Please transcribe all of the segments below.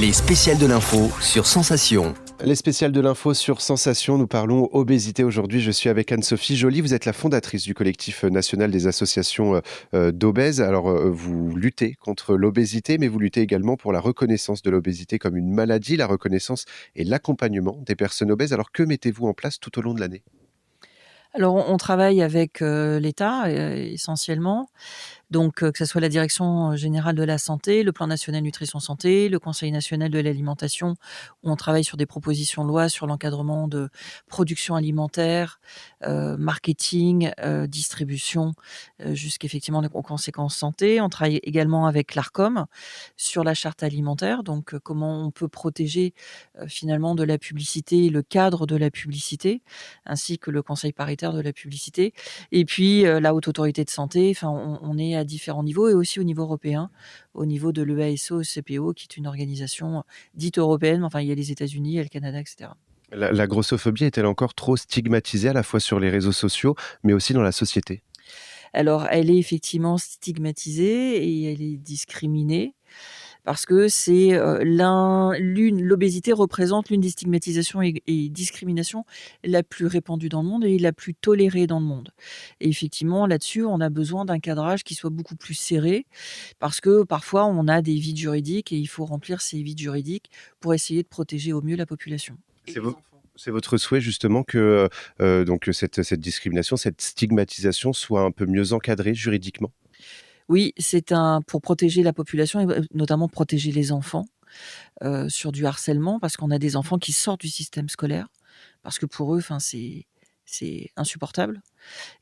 Les spéciales de l'info sur Sensation. Les spéciales de l'info sur Sensation, nous parlons obésité aujourd'hui. Je suis avec Anne-Sophie Joly, vous êtes la fondatrice du collectif national des associations d'obèses. Alors vous luttez contre l'obésité, mais vous luttez également pour la reconnaissance de l'obésité comme une maladie, la reconnaissance et l'accompagnement des personnes obèses. Alors que mettez-vous en place tout au long de l'année ? Alors on travaille avec l'État essentiellement. Donc, que ça soit la direction générale de la santé, le plan national nutrition santé, le conseil national de l'alimentation, où on travaille sur des propositions de loi sur l'encadrement de production alimentaire, marketing, distribution, jusqu'effectivement aux conséquences santé. On travaille également avec l'Arcom sur la charte alimentaire, donc comment on peut protéger, finalement de la publicité, le cadre de la publicité, ainsi que le conseil paritaire de la publicité. Et puis, la Haute Autorité de Santé, enfin on est à différents niveaux et aussi au niveau européen, au niveau de l'EASO-CPO qui est une organisation dite européenne, mais enfin il y a les États-Unis, il y a le Canada, et cetera. La grossophobie est-elle encore trop stigmatisée à la fois sur les réseaux sociaux, mais aussi dans la société ? Alors elle est effectivement stigmatisée et elle est discriminée parce que c'est, l'obésité représente l'une des stigmatisations et discriminations la plus répandue dans le monde et la plus tolérée dans le monde. Et effectivement, là-dessus, on a besoin d'un cadrage qui soit beaucoup plus serré parce que parfois on a des vides juridiques et il faut remplir ces vides juridiques pour essayer de protéger au mieux la population et C'est les enfants. C'est votre souhait justement que donc cette discrimination, cette stigmatisation soit un peu mieux encadrée juridiquement ? Oui, c'est pour protéger la population et notamment protéger les enfants, sur du harcèlement parce qu'on a des enfants qui sortent du système scolaire, parce que pour eux, enfin c'est insupportable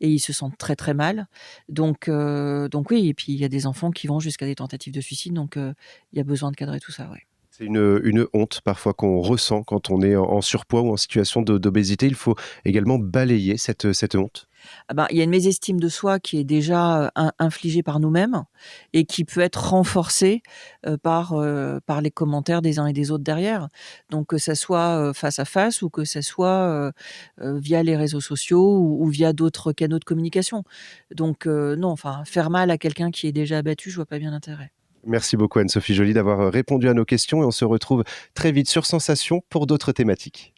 et ils se sentent très, très mal. Donc oui et puis il y a des enfants qui vont jusqu'à des tentatives de suicide donc il y a besoin de cadrer tout ça, ouais. C'est une honte parfois qu'on ressent quand on est en surpoids ou en situation d'obésité. Il faut également balayer cette honte. Ah ben, il y a une mésestime de soi qui est déjà, infligée par nous-mêmes et qui peut être renforcée, par les commentaires des uns et des autres derrière. Donc que ça soit, face à face ou que ça soit, via les réseaux sociaux ou via d'autres canaux de communication. Donc non, enfin, faire mal à quelqu'un qui est déjà abattu, je vois pas bien l'intérêt. Merci beaucoup Anne-Sophie Joly d'avoir répondu à nos questions et on se retrouve très vite sur Sensation pour d'autres thématiques.